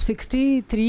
63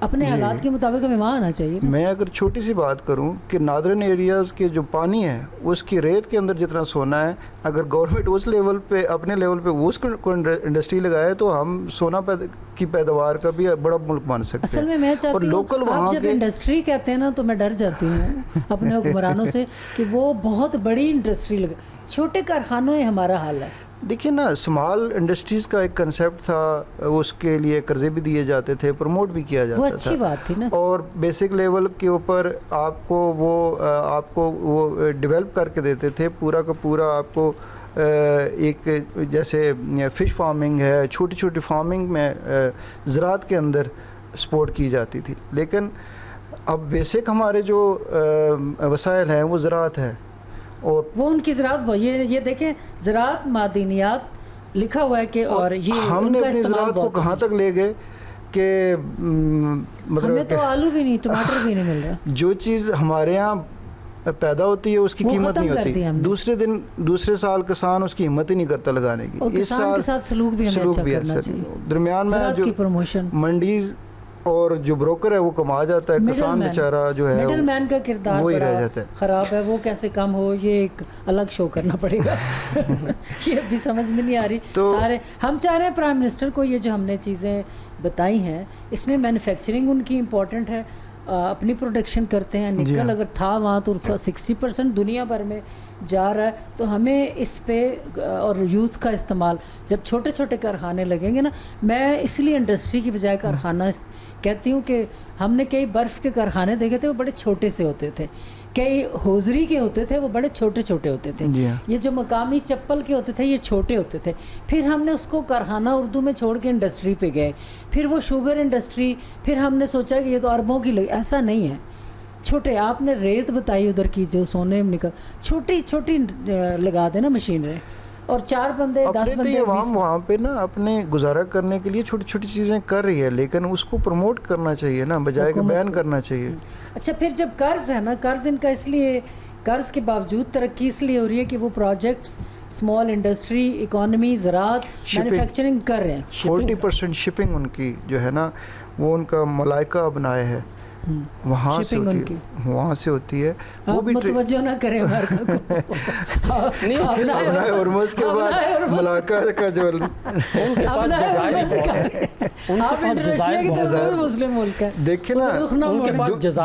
اپنے حالات کے مطابق ہمیں وہاں آنا چاہیے. میں اگر چھوٹی سی بات کروں کہ نادرن ایریاز کے جو پانی ہے اس کی ریت کے اندر جتنا سونا ہے، اگر گورنمنٹ اس لیول پہ اپنے لیول پہ اس کو انڈسٹری لگائے تو ہم سونا کی پیداوار کا بھی بڑا ملک بن سکتے ہیں. اصل میں میں چاہتی ہوں آپ جب انڈسٹری کہتے ہیں نا تو میں ڈر جاتی ہوں اپنے حکمرانوں سے کہ وہ بہت بڑی انڈسٹری لگا. چھوٹے کارخانوں میں ہمارا حال ہے. دیکھیے نا، اسمال انڈسٹریز کا ایک کنسیپٹ تھا، اس کے لیے قرضے بھی دیے جاتے تھے، پروموٹ بھی کیا جاتا تھا. وہ اچھی بات تھی نا. اور بیسک لیول کے اوپر آپ کو وہ ڈیولپ کر کے دیتے تھے پورا کا پورا. آپ کو ایک جیسے فش فارمنگ ہے، چھوٹی چھوٹی فارمنگ میں زراعت کے اندر سپورٹ کی جاتی تھی. لیکن اب بیسک ہمارے جو وسائل ہیں وہ زراعت ہے، اور وہ ان کی زراعت یہ دیکھیں زراعت معدنیات لکھا ہوا ہے کہ اور یہ ہم نے اپنی زراعت کو کہاں تک لے گئے کہ مطلب ہمیں تو آلو بھی نہیں، ٹماٹر بھی نہیں مل رہا. جو چیز ہمارے یہاں پیدا ہوتی ہے اس کی قیمت نہیں ہوتی. دوسرے سال کسان اس کی ہمت ہی نہیں کرتا لگانے کی. اس سال کے ساتھ سلوک بھی ہمیں اچھا کرنا چاہیے. درمیان میں جو منڈیز اور جو بروکر ہے وہ کما جاتا ہے، کسان بیچارہ جو ہے مڈل مین کا کردار وہی رہ جاتا ہے. خراب ہے. وہ کیسے کم ہو یہ ایک الگ شو کرنا پڑے گا. یہ ابھی سمجھ میں نہیں آ رہی. سارے ہم چاہ رہے ہیں پرائم منسٹر کو یہ جو ہم نے چیزیں بتائی ہیں اس میں مینوفیکچرنگ ان کی امپورٹنٹ ہے. اپنی پروڈکشن کرتے ہیں. نکل اگر تھا وہاں تو 60% دنیا بھر میں جا رہا ہے. تو ہمیں اس پہ اور یوتھ کا استعمال جب چھوٹے چھوٹے کارخانے لگیں گے نا، میں اس لیے انڈسٹری کی بجائے کارخانہ کہتی ہوں کہ ہم نے کئی برف کے کارخانے دیکھے تھے وہ بڑے چھوٹے سے ہوتے تھے، کئی ہوزری کے ہوتے تھے وہ بڑے چھوٹے چھوٹے ہوتے تھے. یہ جو مقامی چپل کے ہوتے تھے یہ چھوٹے ہوتے تھے. پھر ہم نے اس کو کارخانہ اردو میں چھوڑ کے انڈسٹری پہ گئے. پھر وہ شوگر انڈسٹری، پھر ہم نے سوچا کہ یہ تو اربوں کی ایسا نہیں ہے. چھوٹے آپ نے ریت بتائی ادھر کی جو سونے میں نکل، چھوٹی چھوٹی لگا دیں نا مشینیں اور 4 بندے 10 بندے. عوام وہاں پہ نا اپنے گزارا کرنے کے لیے چھوٹی چھوٹی چیزیں کر رہی ہے، لیکن اس کو پروموٹ کرنا چاہیے نا، بجائے کہ بین کرنا چاہیے. اچھا پھر جب قرض ہے نا، قرض ان کا اس لیے، قرض کے باوجود ترقی اس لیے ہو رہی ہے کہ وہ پروجیکٹس اسمال انڈسٹری، اکانومی، زراعت، مینوفیکچرنگ کر رہے ہیں. 40% شپنگ ان کی جو ہے نا وہ ان کا ملائکہ بنائے ہے، وہاں سے ہوتی ہے. وہ بھی متوجہ نہ کریں ہرمز کے بعد ملاقہ کا جو مسلم ملک ہے. دیکھیں نا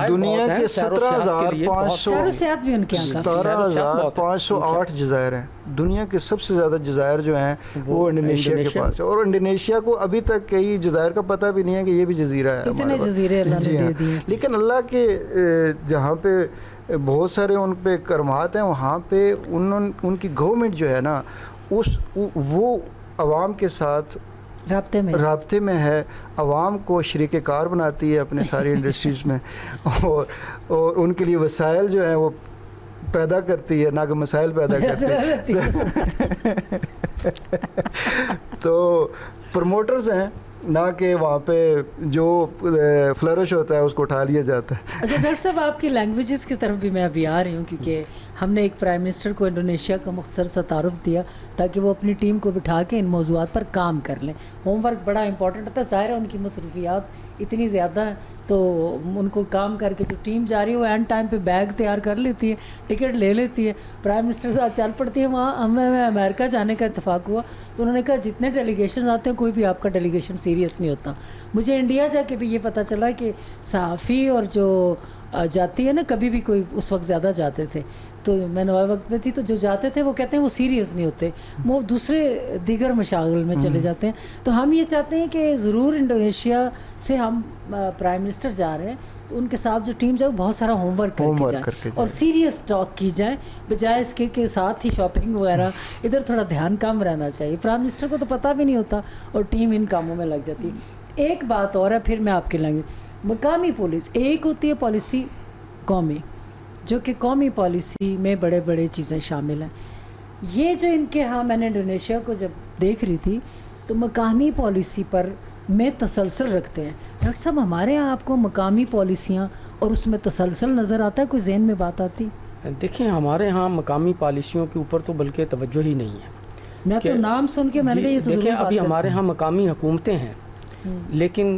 دنیا کے 17,508 جزائر ہیں. دنیا کے سب سے زیادہ جزائر جو ہیں وہ انڈونیشیا کے پاس ہے، اور انڈونیشیا کو ابھی تک کئی جزائر کا پتہ بھی نہیں ہے کہ یہ بھی جزیرہ ہے. اتنے جزیرے اللہ نے دے دیے. لیکن اللہ کے جہاں پہ بہت سارے ان پہ کرامات ہیں، وہاں پہ ان کی گورنمنٹ جو ہے نا وہ عوام کے ساتھ رابطے میں ہے، عوام کو شریک کار بناتی ہے اپنے ساری انڈسٹریز میں، اور ان کے لیے وسائل جو ہیں وہ پیدا کرتی ہے، نہ کہ مسائل پیدا کرتی ہے. تو پروموٹرز ہیں، نہ کہ وہاں پہ جو فلرش ہوتا ہے اس کو اٹھا لیا جاتا ہے. اچھا ڈاکٹر صاحب آپ کی لینگویجز کی طرف بھی میں ابھی آ رہی ہوں، کیونکہ ہم نے ایک پرائم منسٹر کو انڈونیشیا کا مختصر سا تعارف دیا تاکہ وہ اپنی ٹیم کو بٹھا کے ان موضوعات پر کام کر لیں. ہوم ورک بڑا امپورٹنٹ ہوتا ہے، ظاہر ہے ان کی مصروفیات اتنی زیادہ ہیں تو ان کو کام کر کے جو ٹیم جا رہی ہے وہ اینڈ ٹائم پہ بیگ تیار کر لیتی ہے، ٹکٹ لے لیتی ہے، پرائم منسٹر سے چل پڑتی ہے. وہاں ہمیں امریکہ جانے کا اتفاق ہوا تو انہوں نے کہا جتنے ڈیلیگیشن آتے ہیں کوئی بھی آپ کا ڈیلیگیشن سیریس نہیں ہوتا. مجھے انڈیا جا کے بھی یہ پتہ چلا کہ صحافی اور جو جاتی ہے نا، کبھی بھی کوئی اس وقت زیادہ جاتے تھے تو میں نوائے وقت میں تھی تو جو جاتے تھے وہ کہتے ہیں وہ سیریس نہیں ہوتے، وہ دوسرے دیگر مشاغل میں چلے جاتے ہیں. تو ہم یہ چاہتے ہیں کہ ضرور انڈونیشیا سے ہم پرائم منسٹر جا رہے ہیں تو ان کے ساتھ جو ٹیم جائے بہت سارا ہوم ورک کر کے جائے اور سیریس ٹاک کی جائے، بجائے اس کے ساتھ ہی شاپنگ وغیرہ ادھر تھوڑا دھیان کم رہنا چاہیے. پرائم منسٹر کو تو پتہ بھی نہیں ہوتا اور ٹیم ان کاموں میں لگ جاتی. ایک بات اور ہے پھر میں آپ کے لینگویج، مقامی پولیس ایک ہوتی ہے پالیسی قومی، جو کہ قومی پالیسی میں بڑے بڑے چیزیں شامل ہیں. یہ جو ان کے ہاں میں نے انڈونیشیا کو جب دیکھ رہی تھی تو مقامی پالیسی پر میں تسلسل رکھتے ہیں. ڈاکٹر صاحب ہمارے یہاں آپ کو مقامی پالیسیاں اور اس میں تسلسل نظر آتا ہے؟ کوئی ذہن میں بات آتی؟ دیکھیں ہمارے ہاں مقامی پالیسیوں کے اوپر تو بلکہ توجہ ہی نہیں ہے. میں تو نام سن کے میں نے کہا یہ تو ضرور ابھی ہمارے ہاں مقامی حکومتیں ہیں لیکن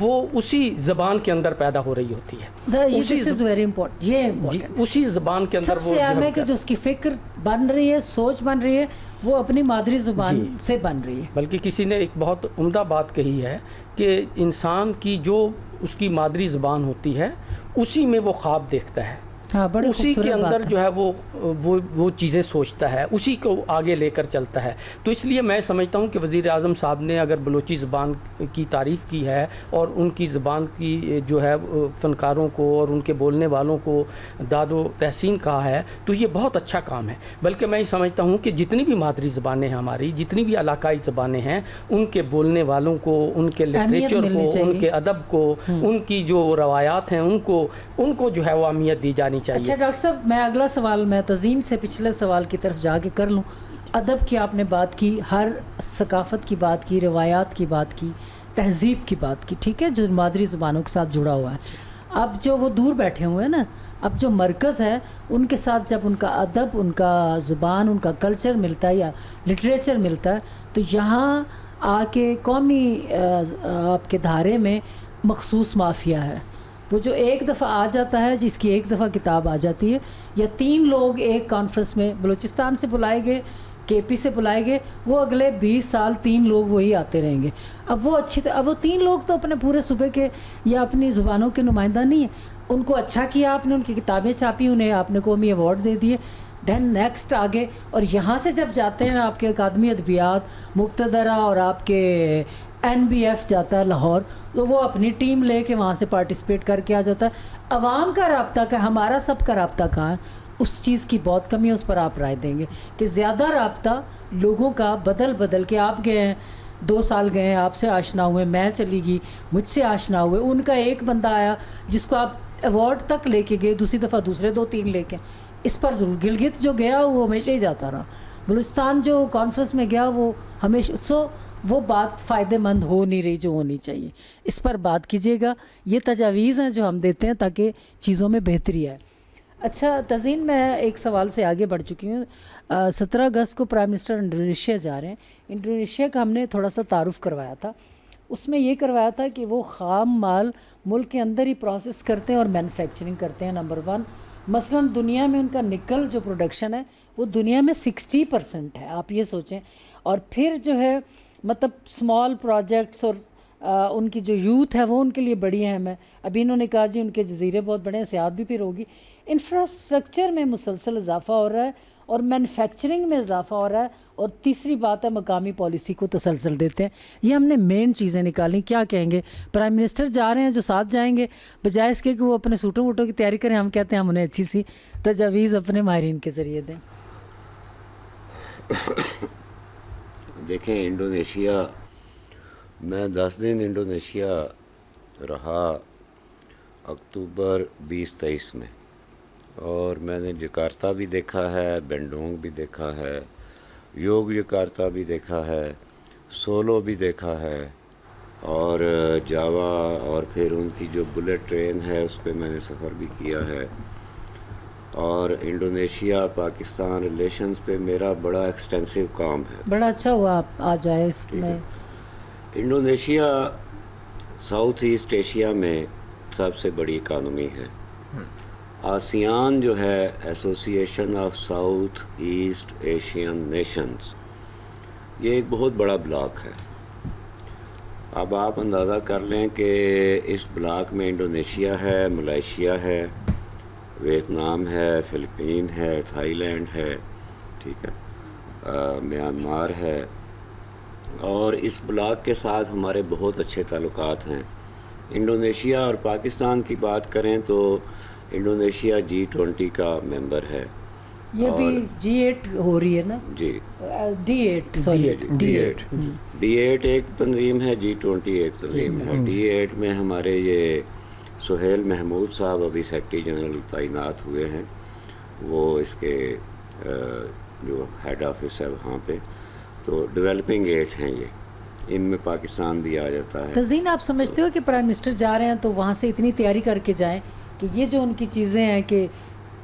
وہ اسی زبان کے اندر پیدا ہو رہی ہوتی ہے. This is very important. یہ جی اسی زبان کے اندر سب سے اہم ہے کہ جو اس کی فکر بن رہی ہے، سوچ بن رہی ہے، وہ اپنی مادری زبان سے بن رہی ہے. بلکہ کسی نے ایک بہت عمدہ بات کہی ہے کہ انسان کی جو اس کی مادری زبان ہوتی ہے اسی میں وہ خواب دیکھتا ہے، اسی کے اندر جو ہے وہ چیزیں سوچتا ہے، اسی کو آگے لے کر چلتا ہے. تو اس لیے میں سمجھتا ہوں کہ وزیر اعظم صاحب نے اگر بلوچی زبان کی تعریف کی ہے اور ان کی زبان کی جو ہے فنکاروں کو اور ان کے بولنے والوں کو داد و تحسین کہا ہے تو یہ بہت اچھا کام ہے. بلکہ میں یہ سمجھتا ہوں کہ جتنی بھی مادری زبانیں ہیں ہماری، جتنی بھی علاقائی زبانیں ہیں، ان کے بولنے والوں کو، ان کے لٹریچر کو، ان کے ادب کو، ان کی جو روایات ہیں ان کو جو ہے وہ اہمیت دی جانی چاہیے. اچھا ڈاکٹر صاحب، میں اگلا سوال میں تزیم سے پچھلے سوال کی طرف جا کے کر لوں. ادب کی آپ نے بات کی، ہر ثقافت کی بات کی، روایات کی بات کی، تہذیب کی بات کی، ٹھیک ہے، جو مادری زبانوں کے ساتھ جڑا ہوا ہے. اب جو وہ دور بیٹھے ہوئے ہیں نا، اب جو مرکز ہے ان کے ساتھ جب ان کا ادب، ان کا زبان، ان کا کلچر ملتا ہے یا لٹریچر ملتا ہے تو یہاں آ کے قومی آپ کے دھارے میں مخصوص مافیا ہے. وہ جو ایک دفعہ آ جاتا ہے، جس کی ایک دفعہ کتاب آ جاتی ہے، یا 3 لوگ ایک کانفرنس میں بلوچستان سے بلائے گئے، کے پی سے بلائے گئے، وہ اگلے 20 سال 3 لوگ وہی آتے رہیں گے. اب وہ اب وہ 3 لوگ تو اپنے پورے صوبے کے یا اپنی زبانوں کے نمائندہ نہیں ہیں. ان کو اچھا کیا آپ نے، ان کی کتابیں چھاپی، انہیں آپ نے قومی ایوارڈ دے دیے، دین نیکسٹ آگے. اور یہاں سے جب جاتے ہیں آپ کے اکادمی ادبیات مقتدرہ اور آپ کے NBF جاتا ہے لاہور، تو وہ اپنی ٹیم لے کے وہاں سے پارٹیسپیٹ کر کے آ جاتا ہے. عوام کا رابطہ کا، ہمارا سب کا رابطہ کہاں ہے؟ اس چیز کی بہت کمی ہے. اس پر آپ رائے دیں گے کہ زیادہ رابطہ لوگوں کا بدل کے آپ گئے ہیں، 2 سال گئے ہیں، آپ سے آشنا ہوئے، میں چلی گئی، مجھ سے آشنا ہوئے، ان کا ایک بندہ آیا جس کو آپ ایوارڈ تک لے کے گئے، دوسری دفعہ دوسرے 2-3 لے کے. اس پر ضرور گلگت جو گیا وہ ہمیشہ ہی جاتا رہا، بلوچستان جو کانفرنس میں گیا وہ ہمیشہ وہ بات فائدہ مند ہو نہیں رہی جو ہونی چاہیے. اس پر بات کیجیے گا. یہ تجاویز ہیں جو ہم دیتے ہیں تاکہ چیزوں میں بہتری آئے. اچھا تزین، میں ایک سوال سے آگے بڑھ چکی ہوں. 17 اگست کو پرائم منسٹر انڈونیشیا جا رہے ہیں. انڈونیشیا کا ہم نے تھوڑا سا تعارف کروایا تھا. اس میں یہ کروایا تھا کہ وہ خام مال ملک کے اندر ہی پروسیس کرتے ہیں اور مینوفیکچرنگ کرتے ہیں. نمبر 1 مثلاً دنیا میں ان کا نکل جو پروڈکشن ہے وہ دنیا میں 60% ہے، آپ یہ سوچیں. اور پھر جو ہے مطلب اسمال پروجیکٹس اور ان کی جو یوتھ ہے وہ ان کے لیے بڑی اہم ہے. ابھی انہوں نے کہا جی ان کے جزیرے بہت بڑے ہیں، سیاحت بھی پھر ہوگی. انفراسٹرکچر میں مسلسل اضافہ ہو رہا ہے اور مینوفیکچرنگ میں اضافہ ہو رہا ہے. اور تیسری بات ہے مقامی پالیسی کو تسلسل دیتے ہیں. یہ ہم نے مین چیزیں نکالی. کیا کہیں گے؟ پرائم منسٹر جا رہے ہیں جو ساتھ جائیں گے، بجائے اس کے کہ وہ اپنے سوٹوں ووٹوں کی تیاری کریں، ہم کہتے ہیں ہم انہیں اچھی سی تجاویز اپنے ماہرین کے ذریعے دیں. دیکھیں، انڈونیشیا میں 10 دن انڈونیشیا رہا اکتوبر 2023 میں، اور میں نے جکارتا بھی دیکھا ہے، بینڈونگ بھی دیکھا ہے، یوگ جکارتا بھی دیکھا ہے، سولو بھی دیکھا ہے، اور جاوا، اور پھر ان کی جو بلٹ ٹرین ہے اس پہ میں نے سفر بھی کیا ہے. اور انڈونیشیا پاکستان ریلیشنز پہ میرا بڑا ایکسٹینسو کام ہے. بڑا اچھا ہوا آپ آ جائے اس میں. انڈونیشیا ساؤتھ ایسٹ ایشیا میں سب سے بڑی اکانومی ہے. آسیان جو ہے ایسوسی ایشن of south East Asian nations, یہ ایک بہت بڑا بلاک ہے. اب آپ اندازہ کر لیں کہ اس بلاک میں انڈونیشیا ہے، ملائیشیا ہے، ویتنام ہے، فلپین ہے، تھائی لینڈ ہے، ٹھیک ہے، میانمار ہے. اور اس بلاک کے ساتھ ہمارے بہت اچھے تعلقات ہیں. انڈونیشیا اور پاکستان کی بات کریں تو انڈونیشیا G20 کا ممبر ہے. یہ بھی G8 ہو رہی ہے نا؟ جی D8 سوری D8 ایک تنظیم ہے، G20 ایک تنظیم ہے. D8 میں ہمارے یہ سہیل محمود صاحب ابھی سیکرٹری جنرل تعینات ہوئے ہیں، وہ اس کے جو ہیڈ آفس ہے وہاں پہ. تو ڈیولپنگ 8 ہیں یہ، ان میں پاکستان بھی آ جاتا ہے. تزین، آپ سمجھتے ہو کہ پرائم منسٹر جا رہے ہیں تو وہاں سے اتنی تیاری کر کے جائیں کہ یہ جو ان کی چیزیں ہیں کہ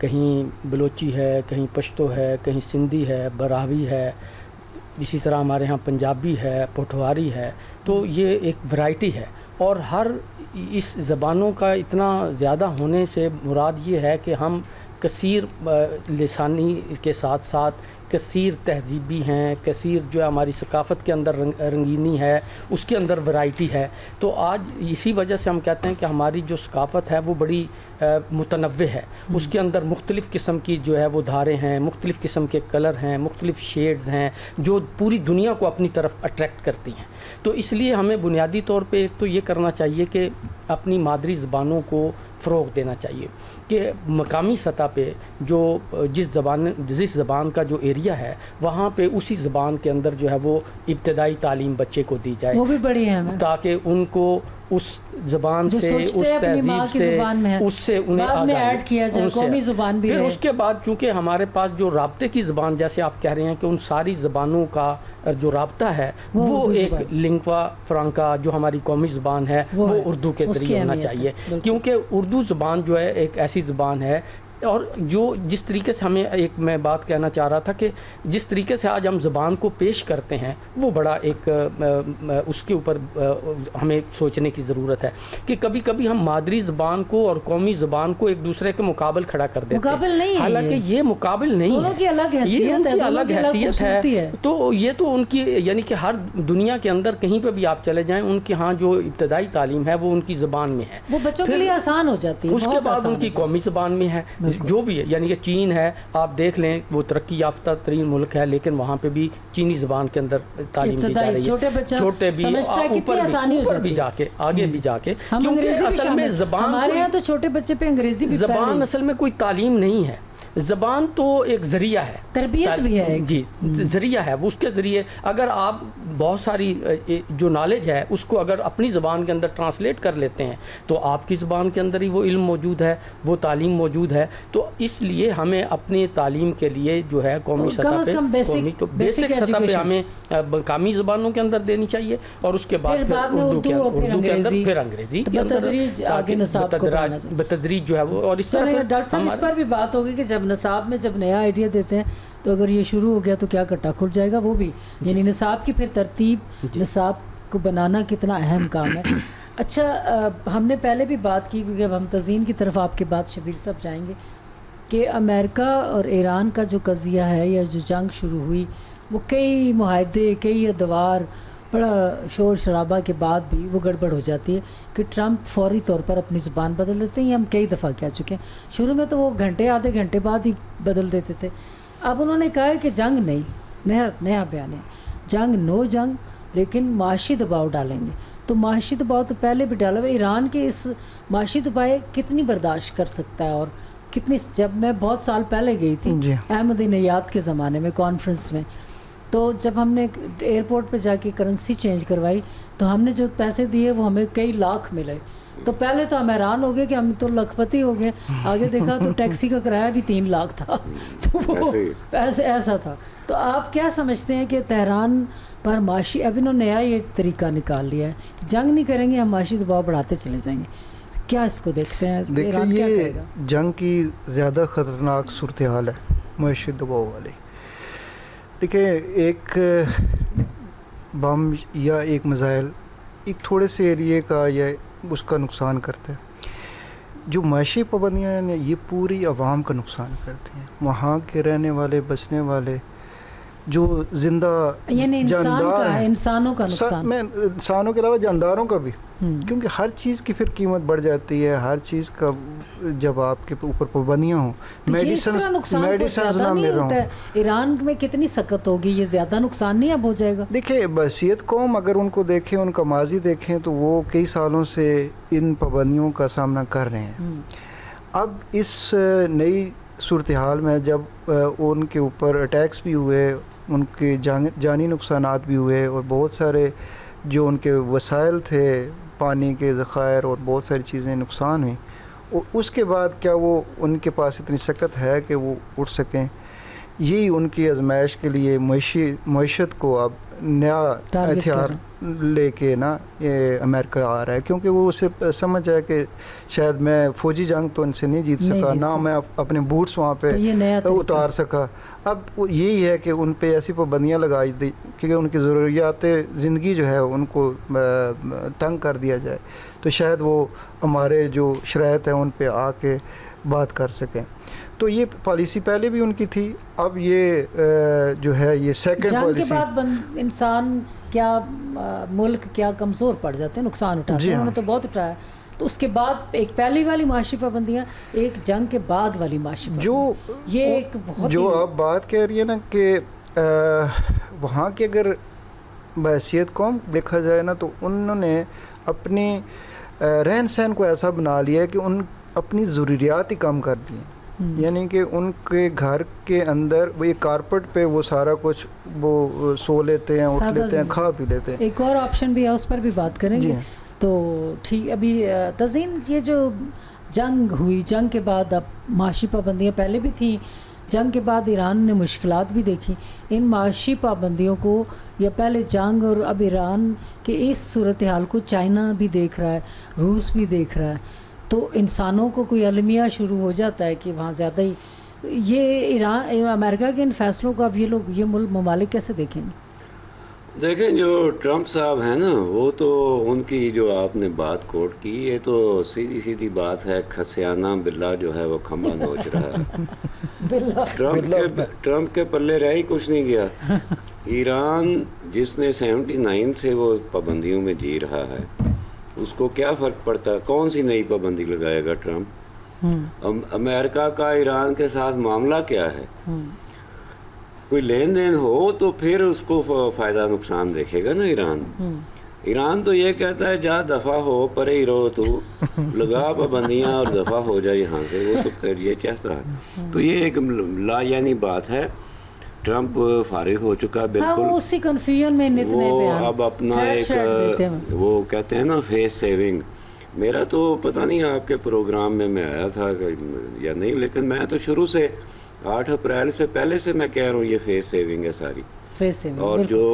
کہیں بلوچی ہے، کہیں پشتو ہے، کہیں سندھی ہے، براہوی ہے، اسی طرح ہمارے ہاں پنجابی ہے، پٹھواری ہے. تو یہ ایک ورائٹی ہے، اور ہر اس زبانوں کا اتنا زیادہ ہونے سے مراد یہ ہے کہ ہم کثیر لسانی کے ساتھ ساتھ کثیر تہذیبی ہیں، کثیر جو ہے ہماری ثقافت کے اندر رنگینی ہے، اس کے اندر ورائٹی ہے. تو آج اسی وجہ سے ہم کہتے ہیں کہ ہماری جو ثقافت ہے وہ بڑی متنوع ہے. اس کے اندر مختلف قسم کی جو ہے وہ دھاریں ہیں، مختلف قسم کے کلر ہیں، مختلف شیڈز ہیں جو پوری دنیا کو اپنی طرف اٹریکٹ کرتی ہیں. تو اس لیے ہمیں بنیادی طور پہ ایک تو یہ کرنا چاہیے کہ اپنی مادری زبانوں کو فروغ دینا چاہیے کہ مقامی سطح پہ جو جس زبان کا جو ایریا ہے وہاں پہ اسی زبان کے اندر جو ہے وہ ابتدائی تعلیم بچے کو دی جائے، وہ بھی بڑی ہے تاکہ ان کو اس زبان سے، اس تہذیب سے، اس سے انہیں بعد میں ایڈ کیا جائے قومی زبان بھی. پھر اس کے بعد چونکہ ہمارے پاس جو رابطے کی زبان جیسے آپ کہہ رہے ہیں کہ ان ساری زبانوں کا جو رابطہ ہے وہ ایک لنگوا فرانکا جو ہماری قومی زبان ہے وہ اردو کے ذریعے ہونا چاہیے، کیونکہ اردو زبان جو ہے ایک ایسی زبان ہے. اور جو جس طریقے سے ہمیں ایک میں بات کہنا چاہ رہا تھا کہ جس طریقے سے آج ہم زبان کو پیش کرتے ہیں وہ بڑا ایک اس کے اوپر ہمیں سوچنے کی ضرورت ہے کہ کبھی کبھی ہم مادری زبان کو اور قومی زبان کو ایک دوسرے کے مقابل کھڑا کر دیتے ہیں، حالانکہ یہ مقابل نہیں ہے، یہ ان کی الگ حیثیت ہے. تو یہ تو ان کی یعنی کہ ہر دنیا کے اندر کہیں پہ بھی آپ چلے جائیں ان کے ہاں جو ابتدائی تعلیم ہے وہ ان کی زبان میں ہے، وہ بچوں کے لیے آسان ہو جاتی ہے. اس کے بعد ان کی قومی زبان میں ہے جو بھی ہے، یعنی کہ چین ہے آپ دیکھ لیں وہ ترقی یافتہ ترین ملک ہے لیکن وہاں پہ بھی چینی زبان کے اندر تعلیم دی جا رہی ہے، چھوٹے بھی اوپر بھی جا کے آگے بھی جا کے، کیونکہ اصل میں زبان ہمارے یہاں تو چھوٹے بچے پہ انگریزی بھی زبان اصل میں کوئی تعلیم نہیں ہے، زبان تو ایک ذریعہ ہے، تربیت بھی ہے، جی ذریعہ ہے. وہ اس کے ذریعے اگر آپ بہت ساری جو نالج ہے اس کو اگر اپنی زبان کے اندر ٹرانسلیٹ کر لیتے ہیں تو آپ کی زبان کے اندر ہی وہ علم موجود ہے، وہ تعلیم موجود ہے. تو اس لیے ہمیں اپنی تعلیم کے لیے جو ہے قومی سطح پہ بیسک سطح پہ ہمیں مقامی زبانوں کے اندر دینی چاہیے اور اس کے بعد اردو کے اندر پھر انگریزی کے اندر بتدریج جو ہے وہ. اور اس طرح ڈاکٹر صاحب اس پر بھی بات ہوگی کہ جب نصاب میں جب نیا آئیڈیا دیتے ہیں تو اگر یہ شروع ہو گیا تو کیا کٹا کھل جائے گا، وہ بھی یعنی نصاب کی پھر ترتیب، نصاب کو بنانا کتنا اہم کام ہے. اچھا ہم نے پہلے بھی بات کی کیونکہ اب ہم تزئین کی طرف آپ کے بعد شبیر صاحب جائیں گے کہ امریکہ اور ایران کا جو قضیہ ہے یا جو جنگ شروع ہوئی وہ کئی معاہدے، کئی ادوار، بڑا شور شرابہ کے بعد بھی وہ گڑبڑ ہو جاتی ہے کہ ٹرمپ فوری طور پر اپنی زبان بدل دیتے ہیں. ہم کئی دفعہ کہہ چکے ہیں، شروع میں تو وہ آدھے گھنٹے بعد ہی بدل دیتے تھے. اب انہوں نے کہا ہے کہ جنگ نہیں، نیا بیان ہے، نو جنگ لیکن معاشی دباؤ ڈالیں گے. تو معاشی دباؤ تو پہلے بھی ڈالا ہوا. ایران کے اس معاشی دباؤ کتنی برداشت کر سکتا ہے اور کتنی؟ جب میں بہت سال پہلے گئی تھی احمد نیات کے زمانے میں کانفرنس میں، تو جب ہم نے ایئرپورٹ پہ جا کے کرنسی چینج کروائی تو ہم نے جو پیسے دیے وہ ہمیں کئی لاکھ ملے. تو پہلے تو ہم حیران ہو گئے کہ ہم تو لکھ پتی ہو گئے، آگے دیکھا تو ٹیکسی کا کرایہ بھی 3 لاکھ تھا. تو وہ ایسا تھا. تو آپ کیا سمجھتے ہیں کہ تہران پر معاشی، اب انہوں نے نیا یہ طریقہ نکال لیا ہے کہ جنگ نہیں کریں گے، ہم معاشی دباؤ بڑھاتے چلے جائیں گے. کیا اس کو دیکھتے ہیں؟ دیکھیں یہ جنگ کی زیادہ خطرناک صورتحال ہے معاشی دباؤ والی. دیکھیں ایک بم یا ایک میزائل ایک تھوڑے سے ایریے کا یا اس کا نقصان کرتا ہے. جو معاشی پابندیاں ہیں یہ پوری عوام کا نقصان کرتی ہیں، وہاں کے رہنے والے، بسنے والے، جو زندہ یعنی جاندار ہیں، انسانوں کا نقصان، میں انسانوں کے علاوہ جانداروں کا بھی، کیونکہ ہر چیز کی پھر قیمت بڑھ جاتی ہے. ہر چیز کا جب آپ کے اوپر پابندیاں ہوں، میڈیسنز نہ مل رہا ہوں. ایران میں کتنی سخت ہوگی، یہ زیادہ نقصان نہیں اب ہو جائے گا؟ دیکھیں بحیثیت قوم اگر ان کو دیکھیں، ان کا ماضی دیکھیں تو وہ کئی سالوں سے ان پابندیوں کا سامنا کر رہے ہیں. اب اس نئی صورتحال میں جب ان کے اوپر اٹیکس بھی ہوئے، ان کے جانی نقصانات بھی ہوئے اور بہت سارے جو ان کے وسائل تھے، پانی کے ذخائر اور بہت ساری چیزیں نقصان ہوئیں، اور اس کے بعد کیا وہ ان کے پاس اتنی سکت ہے کہ وہ اٹھ سکیں؟ یہی ان کی آزمائش کے لیے معیشت کو اب نیا ہتھیار لے کے نا یہ امریکہ آ رہا ہے، کیونکہ وہ اسے سمجھ ہے کہ شاید میں فوجی جنگ تو ان سے نہیں جیت سکا، نہ میں اپنے بوٹس وہاں پہ اتار سکا۔ اب یہی ہے کہ ان پہ ایسی پابندیاں لگائی دی کہ ان کی ضروریات زندگی جو ہے ان کو تنگ کر دیا جائے، تو شاید وہ ہمارے جو شرائط ہیں ان پہ آ کے بات کر سکیں۔ تو یہ پالیسی پہلے بھی ان کی تھی، اب یہ جو ہے یہ سیکنڈ پالیسی۔ جنگ کے بعد انسان کیا ملک کیا کمزور پڑ جاتے ہیں، نقصان اٹھاتے ہیں، انہوں نے تو بہت اٹھایا۔ تو اس کے بعد ایک پہلی والی معاشی پابندیاں، ایک جنگ کے بعد والی معاشی پابندیاں، یہ ایک بہت جو آپ بات کہہ رہی ہے نا کہ وہاں کی اگر بحیثیت قوم دیکھا جائے نا، تو انہوں نے اپنی رہن سہن کو ایسا بنا لیا ہے کہ ان اپنی ضروریات ہی کم کر دی ہیں، یعنی کہ ان کے گھر کے اندر وہ ایک کارپٹ پہ وہ سارا کچھ وہ سو لیتے ہیں، اٹھ لیتے ہیں، کھا پی لیتے ہیں۔ ایک اور آپشن بھی ہے، اس پر بھی بات کریں گے۔ تو ٹھیک، ابھی تزئین یہ جو جنگ ہوئی، جنگ کے بعد اب معاشی پابندیاں پہلے بھی تھیں، جنگ کے بعد ایران نے مشکلات بھی دیکھی، ان معاشی پابندیوں کو یا پہلے جنگ اور اب ایران کے اس صورتحال کو چائنا بھی دیکھ رہا ہے، روس بھی دیکھ رہا ہے، تو انسانوں کو کوئی المیہ شروع ہو جاتا ہے کہ وہاں زیادہ ہی یہ ایران امریکہ کے ان فیصلوں کو اب یہ ملک ممالک کیسے دیکھیں گے؟ دیکھیں جو ٹرمپ صاحب ہیں نا، وہ تو ان کی جو آپ نے بات کوٹ کی، یہ تو سیدھی سیدھی بات ہے، کھسیانہ بلا جو ہے وہ کھمبا نوچ رہا ہے۔ ٹرمپ کے پلے رہ ہی کچھ نہیں گیا۔ ایران جس نے 79 سے وہ پابندیوں میں جی رہا ہے، اس کو کیا فرق پڑتا ہے؟ کون سی نئی پابندی لگائے گا ٹرمپ؟ امریکہ کا ایران کے ساتھ معاملہ کیا ہے؟ کوئی لین دین ہو تو پھر اس کو فائدہ نقصان دیکھے گا نا ایران۔ ایران تو یہ کہتا ہے جا دفع ہو، پرے ہی رہو، تو لگا پابندیاں اور دفع ہو جائے یہاں سے، وہ تو پھر یہ چاہتا ہے۔ تو یہ ایک لا یعنی بات ہے۔ ٹرمپ فارغ ہو چکا بالکل، اسی کنفیوژن میں وہ اب اپنا ایک وہ کہتے ہیں نا فیس سیونگ۔ میرا تو پتہ نہیں آپ کے پروگرام میں آیا تھا یا نہیں، لیکن میں تو شروع سے 8 اپریل سے پہلے سے میں کہہ رہا ہوں یہ فیس سیونگ ہے ساری۔ اور جو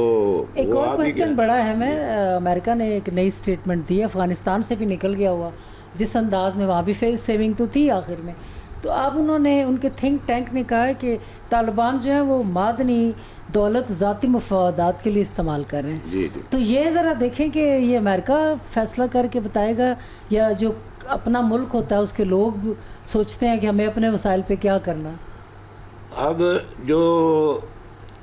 ایک اور کوشچن بڑا ہے، میں امریکہ نے ایک نئی سٹیٹمنٹ دی، افغانستان سے بھی نکل گیا ہوا جس انداز میں، وہاں بھی فیس سیونگ تو تھی آخر میں، تو اب انہوں نے ان کے تھنک ٹینک نے کہا ہے کہ طالبان جو ہیں وہ معدنی دولت ذاتی مفادات کے لیے استعمال کر رہے ہیں۔ تو یہ ذرا دیکھیں کہ یہ امریکہ فیصلہ کر کے بتائے گا، یا جو اپنا ملک ہوتا ہے اس کے لوگ سوچتے ہیں کہ ہمیں اپنے وسائل پہ کیا کرنا؟ اب جو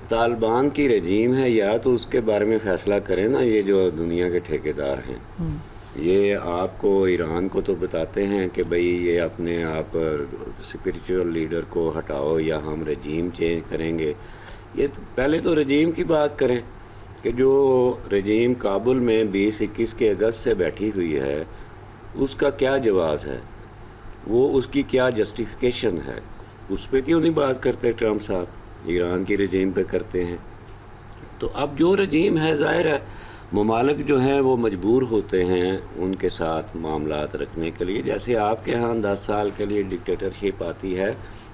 طالبان کی رجیم ہے، یا تو اس کے بارے میں فیصلہ کریں نا یہ جو دنیا کے ٹھیکیدار ہیں، یہ آپ کو ایران کو تو بتاتے ہیں کہ بھئی یہ اپنے آپ اسپریچول لیڈر کو ہٹاؤ یا ہم رجیم چینج کریں گے۔ یہ پہلے تو رجیم کی بات کریں کہ جو رجیم کابل میں 20-21 کے اگست سے بیٹھی ہوئی ہے، اس کا کیا جواز ہے، وہ اس کی کیا جسٹیفیکیشن ہے، اس پہ کیوں نہیں بات کرتے ٹرمپ صاحب؟ ایران کی رجیم پہ کرتے ہیں۔ تو اب جو رجیم ہے، ظاہر ہے ممالک جو ہیں وہ مجبور ہوتے ہیں ان کے ساتھ معاملات رکھنے کے لیے۔ جیسے آپ کے ہاں 10 سال کے لیے ڈکٹیٹرشپ آتی ہے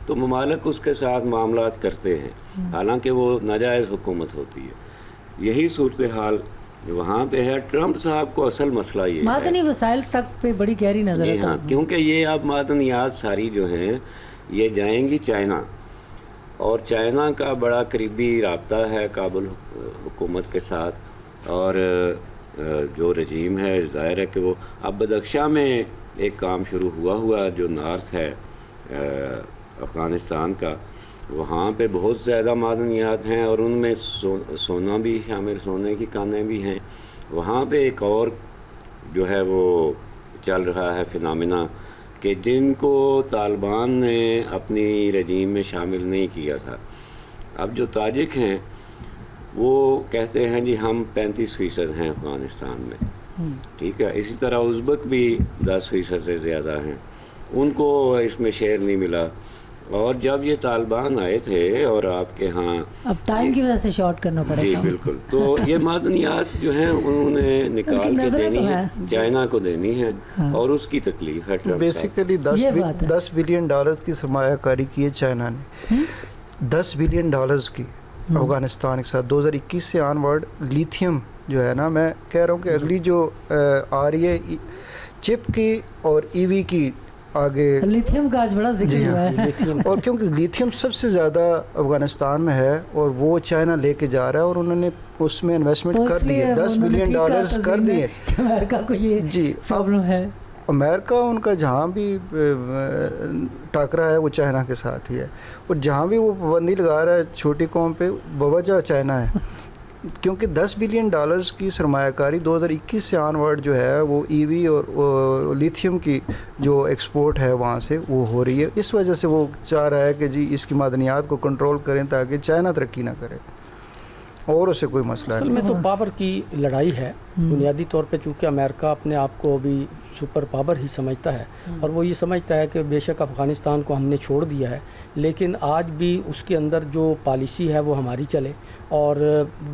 تو ممالک اس کے ساتھ معاملات کرتے ہیں، حالانکہ وہ ناجائز حکومت ہوتی ہے۔ یہی صورتحال وہاں پہ ہے۔ ٹرمپ صاحب کو اصل مسئلہ یہ ہے معدنی وسائل تک پہ بڑی گہری نظر ہے، ہاں، کیونکہ یہ اب معدنیات ساری جو ہیں یہ جائیں گی چائنا، اور چائنا کا بڑا قریبی رابطہ ہے کابل حکومت کے ساتھ، اور جو رجیم ہے ظاہر ہے کہ وہ اب بدخشاں میں ایک کام شروع ہوا جو نارتھ ہے افغانستان کا، وہاں پہ بہت زیادہ معدنیات ہیں، اور ان میں سونا بھی شامل، سونے کی کانیں بھی ہیں۔ وہاں پہ ایک اور جو ہے وہ چل رہا ہے فنامنا کہ جن کو طالبان نے اپنی رجیم میں شامل نہیں کیا تھا، اب جو تاجک ہیں وہ کہتے ہیں جی ہم 35% ہیں افغانستان میں، ٹھیک ہے۔ اسی طرح ازبک بھی 10% سے زیادہ ہیں، ان کو اس میں شیئر نہیں ملا۔ اور جب یہ طالبان آئے تھے اور آپ کے ہاں اب ٹائم کی وجہ سے شارٹ کرنا پڑے گا، جی بالکل، تو یہ معدنیات جو ہیں انہوں نے نکال کے دینی ہے، چائنا کو دینی ہے، اور اس کی تکلیف ہے۔ بیسیکلی 10 بلین ڈالرز کی سرمایہ کاری کی ہے چائنا نے، 10 بلین ڈالرز کی افغانستان کے ساتھ۔ 2021 سے آن ورڈ لیتھیم جو ہے نا، میں کہہ رہا ہوں کہ اگلی جو آ رہی ہے چپ کی اور ای وی کی آگے، لیتھیم کا آج بڑا ذکر ہوا ہے، اور کیونکہ لیتھیم سب سے زیادہ افغانستان میں ہے اور وہ چائنا لے کے جا رہا ہے، اور انہوں نے اس میں انویسٹمنٹ کر دی ہے، $10 بلین کر دیے. امریکہ کو یہ جی پرابلم ہے. امریکہ ان کا جہاں بھی ٹاکرا ہے وہ چائنا کے ساتھ ہی ہے، اور جہاں بھی وہ پابندی لگا رہا ہے چھوٹی قوم پہ، بوجہ چائنا ہے. کیونکہ $10 بلین کی سرمایہ کاری 2021 سے آنورڈ جو ہے وہ ای وی اور لیتھیم کی جو ایکسپورٹ ہے وہاں سے وہ ہو رہی ہے. اس وجہ سے وہ چاہ رہا ہے کہ جی اس کی معدنیات کو کنٹرول کریں تاکہ چائنا ترقی نہ کرے، اور اسے کوئی مسئلہ اصل نہیں. میں تو پاور کی لڑائی ہے بنیادی طور پہ، چونکہ امریکہ اپنے آپ کو ابھی سپر پاور ہی سمجھتا ہے، اور وہ یہ سمجھتا ہے کہ بے شک افغانستان کو ہم نے چھوڑ دیا ہے، لیکن آج بھی اس کے اندر جو پالیسی ہے وہ ہماری چلے، اور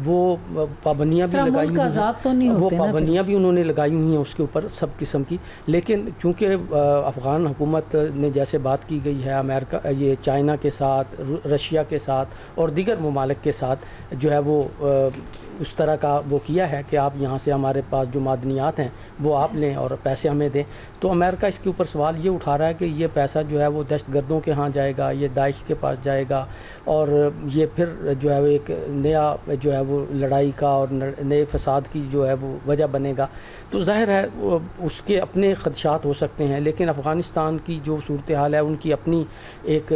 وہ پابندیاں بھی لگائی ہوئی ہیں، وہ پابندیاں بھی انہوں نے لگائی ہوئی ہیں اس کے اوپر سب قسم کی. لیکن چونکہ افغان حکومت نے جیسے بات کی گئی ہے امریکہ، یہ چائنا کے ساتھ، رشیا کے ساتھ اور دیگر ممالک کے ساتھ جو ہے وہ اس طرح کا وہ کیا ہے کہ آپ یہاں سے ہمارے پاس جو معدنیات ہیں وہ آپ لیں اور پیسے ہمیں دیں، تو امریکہ اس کے اوپر سوال یہ اٹھا رہا ہے کہ یہ پیسہ جو ہے وہ دہشت گردوں کے ہاں جائے گا، یہ داعش کے پاس جائے گا، اور یہ پھر جو ہے وہ ایک نیا جو ہے وہ لڑائی کا اور نئے فساد کی جو ہے وہ وجہ بنے گا. تو ظاہر ہے اس کے اپنے خدشات ہو سکتے ہیں، لیکن افغانستان کی جو صورتحال ہے ان کی اپنی ایک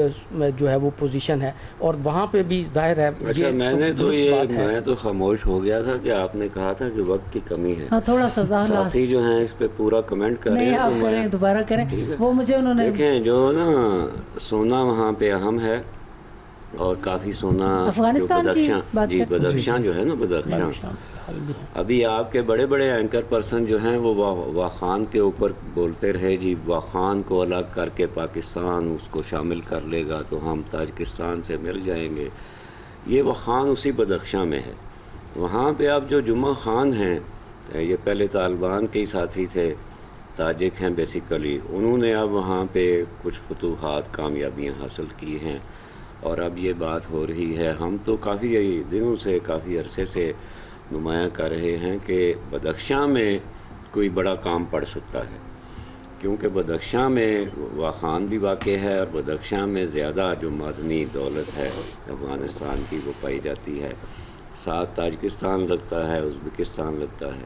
جو ہے وہ پوزیشن ہے، اور وہاں پہ بھی ظاہر ہے. اچھا، میں تو خاموش ہو گیا تھا کہ آپ نے کہا تھا کہ وقت کی کمی ہے. تھوڑا سا ساتھی جو ہیں اس پہ پورا کمنٹ کر رہے ہیں، آپ کریں دوبارہ کریں. وہ مجھے انہوں نے دیکھیں جو نا سونا وہاں پہ اہم ہے، اور کافی سونا افغانستان کی جی بدخشاں جو ہے نا، بدخشاں ابھی آپ کے بڑے بڑے اینکر پرسن جو ہیں وہ واخان کے اوپر بولتے رہے جی واخان کو الگ کر کے پاکستان اس کو شامل کر لے گا تو ہم تاجکستان سے مل جائیں گے. یہ واخان اسی بدخشاں میں ہے. وہاں پہ اب جو جمعہ خان ہیں، یہ پہلے طالبان کے ہی ساتھی تھے، تاجک ہیں بیسیکلی، انہوں نے اب وہاں پہ کچھ فتوحات کامیابیاں حاصل کی ہیں، اور اب یہ بات ہو رہی ہے. ہم تو کافی دنوں سے، کافی عرصے سے نمایاں کر رہے ہیں کہ بدخشاں میں کوئی بڑا کام پڑ سکتا ہے، کیونکہ بدخشاں میں واخان بھی واقع ہے، اور بدخشاں میں زیادہ جو معدنی دولت ہے افغانستان کی وہ پائی جاتی ہے. ساتھ تاجکستان لگتا ہے، ازبکستان لگتا ہے،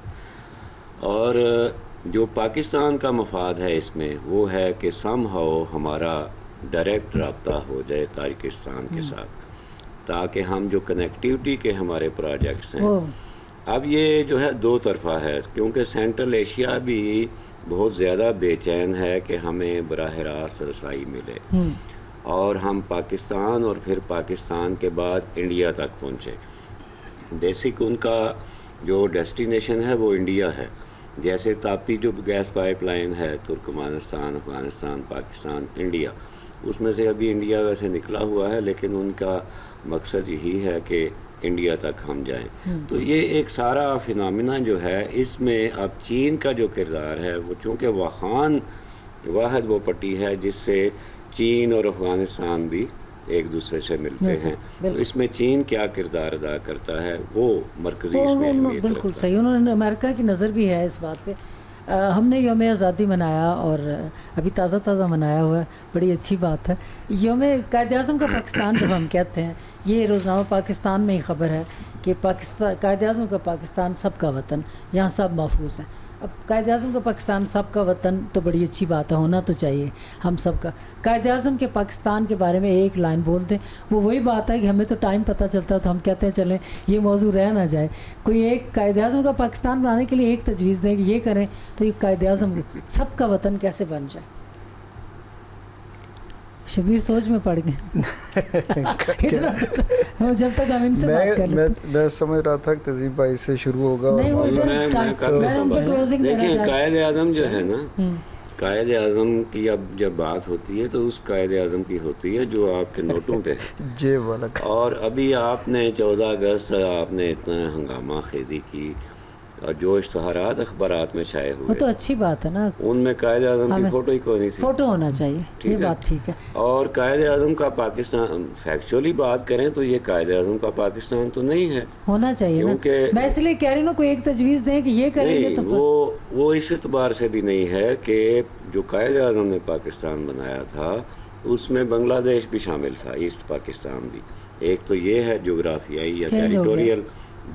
اور جو پاکستان کا مفاد ہے اس میں وہ ہے کہ سم ہاؤ ہمارا ڈائریکٹ رابطہ ہو جائے تاجکستان کے ساتھ، تاکہ ہم جو کنیکٹیوٹی کے ہمارے پروجیکٹس ہیں، اب یہ جو ہے دو طرفہ ہے، کیونکہ سینٹرل ایشیا بھی بہت زیادہ بے چین ہے کہ ہمیں براہ راست رسائی ملے، اور ہم پاکستان اور پھر پاکستان کے بعد انڈیا تک پہنچے. بیسک ان کا جو ڈیسٹینیشن ہے وہ انڈیا ہے. جیسے تاپی جو گیس پائپ لائن ہے ترکمانستان، افغانستان، پاکستان، انڈیا، اس میں سے ابھی انڈیا ویسے نکلا ہوا ہے، لیکن ان کا مقصد یہی ہے کہ انڈیا تک ہم جائیں. تو یہ ایک سارا فنامنا جو ہے، اس میں اب چین کا جو کردار ہے وہ چونکہ واخان واحد وہ پٹی ہے جس سے چین اور افغانستان بھی ایک دوسرے سے ملتے ہیں، تو اس میں چین کیا کردار ادا کرتا ہے وہ مرکزی اس میں اہمیت رکھتا ہے. بالکل صحیح، انہوں نے امریکہ کی نظر بھی ہے اس بات پہ. ہم نے یوم آزادی منایا اور ابھی تازہ منایا ہوا ہے، بڑی اچھی بات ہے. یوم قائد اعظم کا پاکستان جب ہم کہتے ہیں، یہ روزنامہ پاکستان میں ہی خبر ہے کہ قائد اعظم کا پاکستان سب کا وطن، یہاں سب محفوظ ہیں. اب قائد اعظم کا پاکستان سب کا وطن تو بڑی اچھی بات ہے، ہونا تو چاہیے ہم سب کا. قائد اعظم کے پاکستان کے بارے میں ایک لائن بول دیں، وہ وہی بات ہے کہ ہمیں تو ٹائم پتہ چلتا ہے تو ہم کہتے ہیں چلیں یہ موضوع رہ نہ جائے. کوئی ایک قائد اعظم کا پاکستان بنانے کے لیے ایک تجویز دیں کہ یہ کریں تو یہ قائد اعظم سب کا وطن کیسے بن جائے. شبیر سوچ میں پڑ گئے. جب تک ہم ان سے بات کر لیتے میں سمجھ رہا تھا کہ تہذیب بھائی سے شروع ہوگا. دیکھیں قائد اعظم جو ہے نا، قائد اعظم کی اب جب بات ہوتی ہے تو اس قائد اعظم کی ہوتی ہے جو آپ کے نوٹوں پہ جی والا. اور ابھی آپ نے 14 اگست آپ نے اتنا ہنگامہ خیزی کی، اور جو اشتہارات اخبارات میں شائع وہ ہوئے تو اچھی بات ہے نا, ان میں قائد اعظم کی ہمیں فوٹو ہی کوئی نہیں تھی. فوٹو ہونا چاہیے, یہ بات ٹھیک ہے. اور قائد اعظم کا پاکستان, فیکچولی بات کریں تو یہ قائد اعظم کا پاکستان تو نہیں ہے, ہونا چاہیے نا. کیونکہ میں اس لیے کہہ رہی ہوں نا, کوئی ایک تجویز دیں کہ یہ کریں گے تو نہیں, وہ اس اعتبار سے بھی نہیں ہے کہ جو قائد اعظم نے پاکستان بنایا تھا اس میں بنگلہ دیش بھی شامل تھا, ایسٹ پاکستان بھی. ایک تو یہ ہے جغرافیائی یا چینج ہو گیا. ٹیریٹوریل,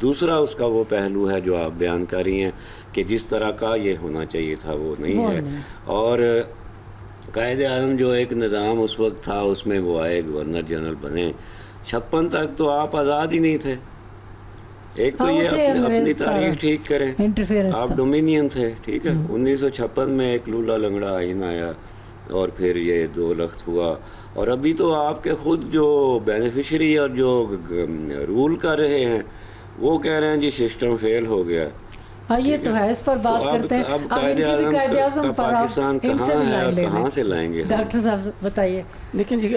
دوسرا اس کا وہ پہلو ہے جو آپ بیان کر رہی ہیں کہ جس طرح کا یہ ہونا چاہیے تھا وہ نہیں ہے. اور قائد اعظم جو ایک نظام اس وقت تھا اس میں وہ آئے, گورنر جنرل بنے, 56 تک تو آپ آزاد ہی نہیں تھے. ایک تو یہ اپنی تاریخ ٹھیک کریں, آپ ڈومینین تھے, ٹھیک ہے. 1956 میں ایک لولا لنگڑا آئین آیا اور پھر یہ 2 لخت ہوا, اور ابھی تو آپ کے خود جو بینیفیشری اور جو رول کر رہے ہیں وہ کہہ رہے ہیں جی سسٹم فیل ہو گیا. ہاں یہ تو ہے, اس پر بات کرتے ہیں. اب قائد اعظم کا پاکستان کہاں ہے اور کہاں سے لائیں گے؟ ڈاکٹر صاحب بتائیے. لیکن جی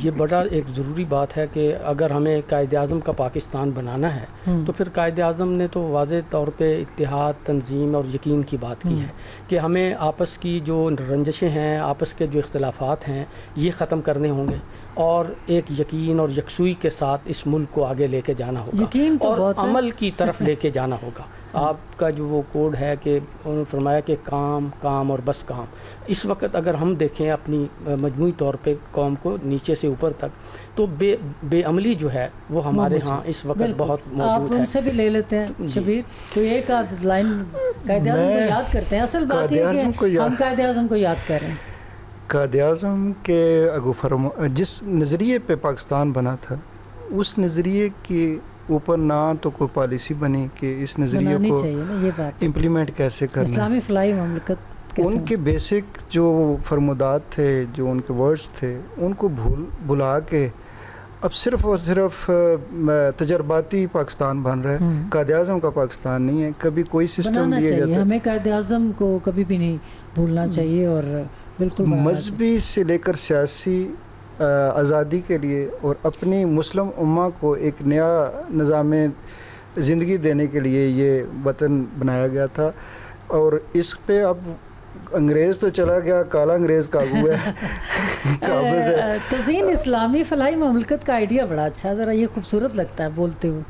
یہ بڑا ایک ضروری بات ہے کہ اگر ہمیں قائد اعظم کا پاکستان بنانا ہے تو پھر قائد اعظم نے تو واضح طور پہ اتحاد, تنظیم اور یقین کی بات کی ہے کہ ہمیں آپس کی جو رنجشیں ہیں, آپس کے جو اختلافات ہیں, یہ ختم کرنے ہوں گے اور ایک یقین اور یکسوئی کے ساتھ اس ملک کو آگے لے کے جانا ہوگا اور عمل کی طرف لے کے جانا ہوگا. آپ کا جو وہ کوڈ ہے کہ انہوں نے فرمایا کہ کام کام اور بس کام. اس وقت اگر ہم دیکھیں اپنی مجموعی طور پہ قوم کو نیچے سے اوپر تک, تو بے عملی جو ہے وہ ہمارے ہاں اس وقت بہت موجود ہے. آپ ان سے بھی لے لیتے ہیں شبیر, تو ایک آدھ لائن قائد اعظم کو یاد کرتے ہیں. اصل بات یہ ہے کہ ہم قائد اعظم کو یاد کر رہے ہیں. قائد اعظم کے جس نظریے پہ پاکستان بنا تھا اس نظریے کے اوپر نہ تو کوئی پالیسی بنی کہ اس نظریے کو امپلیمنٹ کیسے کرنا. اسلامی فلاحی مملکت ان کے بیسک جو فرمودات تھے, جو ان کے ورڈز تھے, ان کو بھلا کے اب صرف اور صرف تجرباتی پاکستان بن رہا ہے. قائد اعظم کا پاکستان نہیں ہے. کبھی کوئی سسٹم دیا جاتا ہے, ہمیں قائد اعظم کو کبھی بھی نہیں بھولنا چاہیے. اور بالکل مذہبی سے لے کر سیاسی آزادی کے لیے اور اپنی مسلم امہ کو ایک نیا نظام زندگی دینے کے لیے یہ وطن بنایا گیا تھا. اور اس پہ اب انگریز تو چلا گیا, کالا انگریز قابو ہے قابض ہے. تزئین اسلامی فلاحی مملکت کا آئیڈیا بڑا اچھا ہے, ذرا یہ خوبصورت لگتا ہے بولتے ہوئے.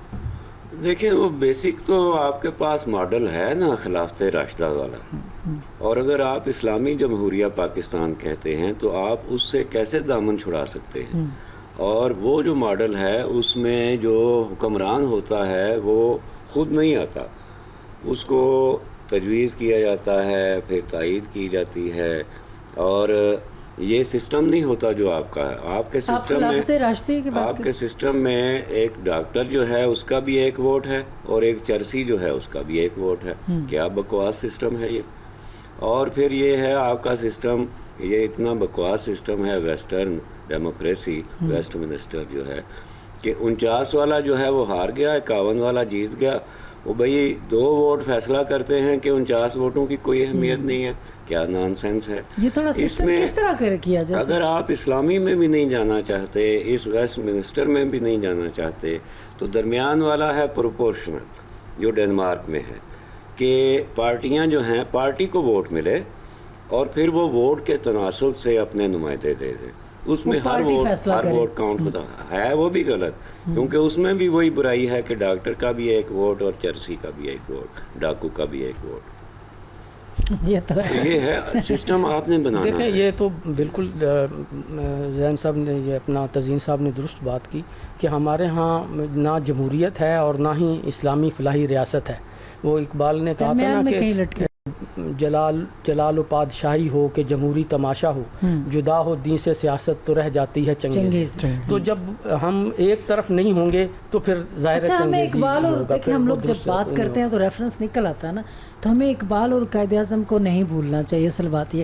دیکھیں وہ بیسک تو آپ کے پاس ماڈل ہے نا خلافت راشدہ والا, اور اگر آپ اسلامی جمہوریہ پاکستان کہتے ہیں تو آپ اس سے کیسے دامن چھڑا سکتے ہیں. اور وہ جو ماڈل ہے اس میں جو حکمران ہوتا ہے وہ خود نہیں آتا, اس کو تجویز کیا جاتا ہے, پھر تائید کی جاتی ہے, اور یہ سسٹم نہیں ہوتا جو آپ کا ہے. آپ کے سسٹم میں ایک ڈاکٹر جو ہے اس کا بھی ایک ووٹ ہے اور ایک چرسی جو ہے اس کا بھی ایک ووٹ ہے. کیا بکواس سسٹم ہے یہ. اور پھر یہ ہے آپ کا سسٹم, یہ اتنا بکواس سسٹم ہے ویسٹرن ڈیموکریسی, ویسٹ منسٹر جو ہے کہ 49 والا جو ہے وہ ہار گیا, 51 والا جیت گیا. وہ بھئی 2 ووٹ فیصلہ کرتے ہیں کہ 49 ووٹوں کی کوئی اہمیت نہیں ہے. کیا نان سینس ہے یہ تھوڑا سسٹم کس طرح کیا جائے. اگر آپ اسلامی میں بھی نہیں جانا چاہتے, اس ویسٹ منسٹر میں بھی نہیں جانا چاہتے, تو درمیان والا ہے پروپورشنل جو ڈنمارک میں ہے کہ پارٹیاں جو ہیں پارٹی کو ووٹ ملے اور پھر وہ ووٹ کے تناسب سے اپنے نمائندے دے دیں. اس میں ہر ووٹ کاؤنٹ ہوتا ہے. وہ بھی غلط, کیونکہ اس میں بھی وہی برائی ہے کہ ڈاکٹر کا بھی ایک ووٹ اور چرسی کا بھی ایک ووٹ, ڈاکو کا بھی ایک ووٹ. یہ ہے سسٹم آپ نے بنانا. دیکھیں یہ تو بالکل زین صاحب نے, یہ اپنا تزئین صاحب نے درست بات کی کہ ہمارے ہاں نہ جمہوریت ہے اور نہ ہی اسلامی فلاحی ریاست ہے. وہ اقبال نے کہا تھا نا کہ جلال و پادشاہی ہو کہ جمہوری تماشا ہو, جدا ہو دین سے سیاست تو رہ جاتی ہے چنگیز. تو جب ہم ایک طرف نہیں ہوں گے تو پھر ظاہر ہے ہمیں اقبال, اور دیکھیں ہم لوگ جب بات کرتے ہیں تو ریفرنس نکل آتا ہے نا, تو ہمیں اقبال اور قائد اعظم کو نہیں بھولنا چاہیے. اصل بات یہ